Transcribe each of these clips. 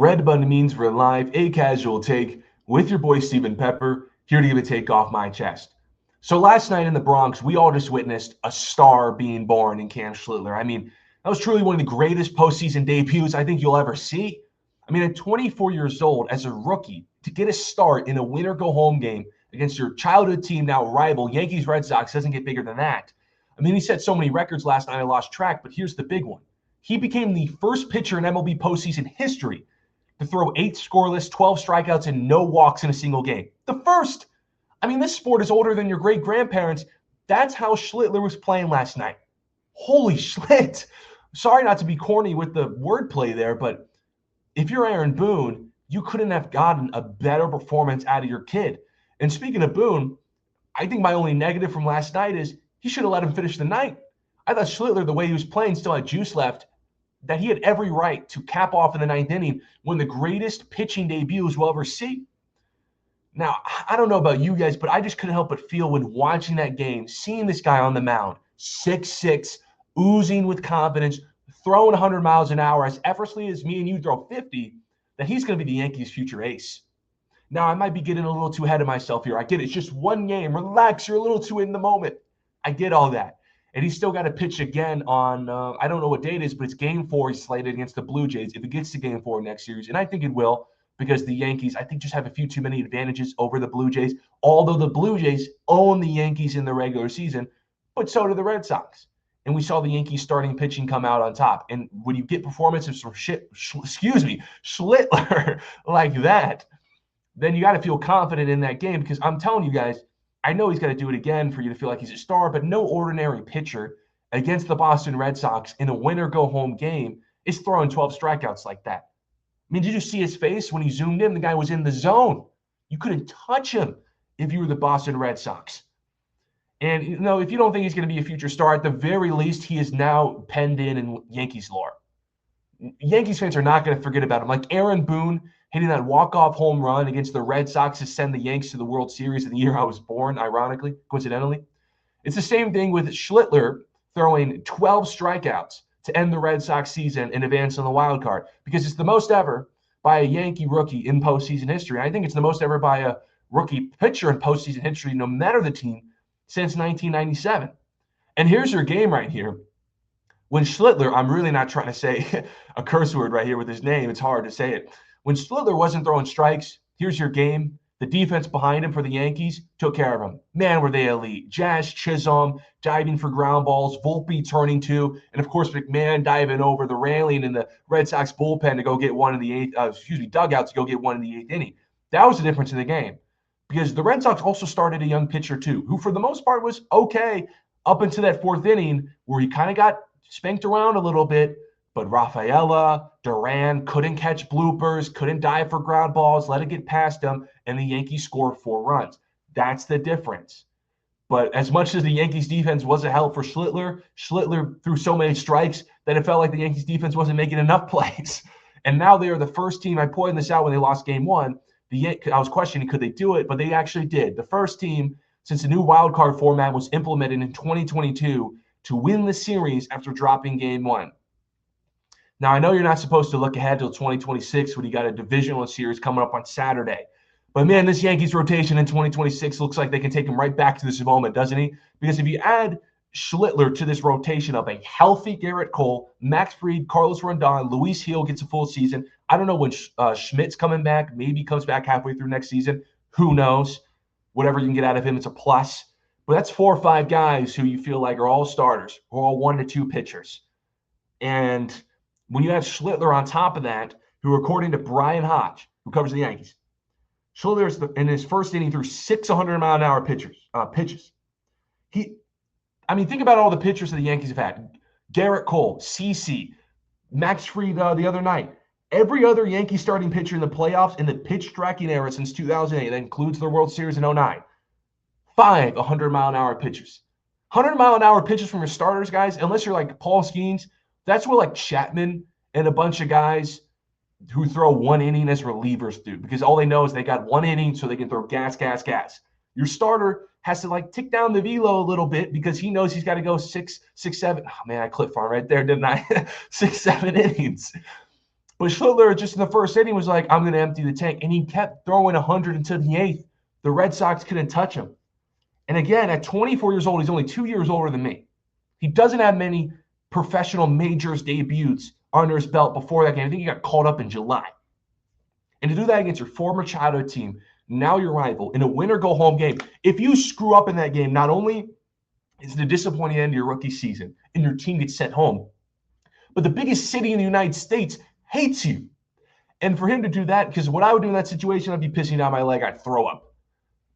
Red button means we're live, a casual take with your boy Stephen Pepper, here to give a take off my chest. So last night in the Bronx, we all just witnessed a star being born in Cam Schlittler. I mean, that was truly one of the greatest postseason debuts I think you'll ever see. I mean, at 24 years old, as a rookie, to get a start in a winner-go-home game against your childhood team, now rival, Yankees Red Sox, doesn't get bigger than that. I mean, he set so many records last night, I lost track, but here's the big one. He became the first pitcher in MLB postseason history to throw 8 scoreless, 12 strikeouts, and no walks in a single game. The first. I mean, this sport is older than your great-grandparents. That's how Schlittler was playing last night. Holy Schlitt. Sorry not to be corny with the wordplay there, but if you're Aaron Boone, you couldn't have gotten a better performance out of your kid. And speaking of Boone, I think my only negative from last night is he should have let him finish the night. I thought Schlittler, the way he was playing, still had juice left, that he had every right to cap off in the 9th inning one of the greatest pitching debuts we'll ever see. Now, I don't know about you guys, but I just couldn't help but feel when watching that game, seeing this guy on the mound, 6'6", oozing with confidence, throwing 100 miles an hour as effortlessly as me and you throw 50, that he's going to be the Yankees' future ace. Now, I might be getting a little too ahead of myself here. I get it. It's just one game. Relax. You're a little too in the moment. I get all that. And he's still got to pitch again on, I don't know what date it is, but it's Game 4 he's slated against the Blue Jays if it gets to Game 4 next series. And I think it will, because the Yankees, I think, just have a few too many advantages over the Blue Jays, although the Blue Jays own the Yankees in the regular season, but so do the Red Sox. And we saw the Yankees starting pitching come out on top. And when you get performances from Schlittler like that, then you got to feel confident in that game, because I'm telling you guys, I know he's got to do it again for you to feel like he's a star, but no ordinary pitcher against the Boston Red Sox in a winner-go-home game is throwing 12 strikeouts like that. I mean, did you see his face when he zoomed in? The guy was in the zone. You couldn't touch him if you were the Boston Red Sox. And, you know, if you don't think he's going to be a future star, at the very least, he is now penned in Yankees lore. Yankees fans are not going to forget about him. Like Aaron Boone hitting that walk-off home run against the Red Sox to send the Yanks to the World Series in the year I was born, ironically, coincidentally. It's the same thing with Schlittler throwing 12 strikeouts to end the Red Sox season and advance on the wild card, because it's the most ever by a Yankee rookie in postseason history. I think it's the most ever by a rookie pitcher in postseason history, no matter the team, since 1997. And here's your game right here. When Schlittler, I'm really not trying to say a curse word right here with his name. It's hard to say it. When Schlittler wasn't throwing strikes, here's your game. The defense behind him for the Yankees took care of him. Man, were they elite. Jazz Chisholm diving for ground balls, Volpe turning two, and of course McMahon diving over the railing in the Red Sox bullpen to go get one in the dugout to go get one in the 8th inning. That was the difference in the game, because the Red Sox also started a young pitcher too, who for the most part was okay up into that 4th inning, where he kind of got spanked around a little bit. But Rafaela, Duran couldn't catch bloopers, couldn't dive for ground balls, let it get past them, and the Yankees scored 4 runs. That's the difference. But as much as the Yankees defense was a help for Schlittler, Schlittler threw so many strikes that it felt like the Yankees defense wasn't making enough plays. And now they are the first team. I pointed this out when they lost Game 1. I was questioning, could they do it? But they actually did. The first team since the new wild card format was implemented in 2022 to win the series after dropping Game 1. Now, I know you're not supposed to look ahead till 2026 when you got a divisional series coming up on Saturday. But, man, this Yankees rotation in 2026 looks like they can take him right back to this moment, doesn't he? Because if you add Schlittler to this rotation of a healthy Garrett Cole, Max Fried, Carlos Rondon, Luis Gil gets a full season. I don't know when Schmidt's coming back. Maybe he comes back halfway through next season. Who knows? Whatever you can get out of him, it's a plus. But that's 4 or 5 guys who you feel like are all starters, or all 1 to 2 pitchers. And when you have Schlittler on top of that, who, according to Brian Hodge, who covers the Yankees, Schlittler in his first inning threw 6 100-mile-an-hour pitches. Think about all the pitchers that the Yankees have had. Garrett Cole, CC, Max Fried the other night. Every other Yankee starting pitcher in the playoffs in the pitch tracking era since 2008, that includes the World Series in 2009, 5 100-mile-an-hour pitchers. 100-mile-an-hour pitches from your starters, guys, unless you're like Paul Skeens, that's what like Chapman and a bunch of guys who throw 1 inning as relievers do, because all they know is they got 1 inning so they can throw gas. Your starter has to like tick down the velo a little bit because he knows he's got to go 6, 7. Oh man, I clipped farm right there, didn't I? 6, 7 innings. But Schlittler, just in the first inning, was like, I'm going to empty the tank. And he kept throwing 100 until the eighth. The Red Sox couldn't touch him. And again, at 24 years old, he's only 2 years older than me. He doesn't have many professional majors debuts under his belt before that game. I think he got called up in July. And to do that against your former childhood team, now your rival, in a win-or-go-home game, if you screw up in that game, not only is it a disappointing end to your rookie season and your team gets sent home, but the biggest city in the United States hates you. And for him to do that, because what I would do in that situation, I'd be pissing down my leg, I'd throw up.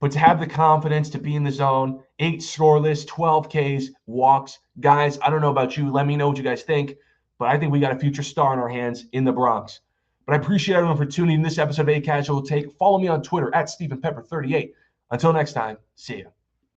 But to have the confidence to be in the zone, 8 scoreless, 12 Ks, walks, guys, I don't know about you. Let me know what you guys think. But I think we got a future star in our hands in the Bronx. But I appreciate everyone for tuning in this episode of A Casual Take. Follow me on Twitter at StephenPepper38. Until next time, see ya.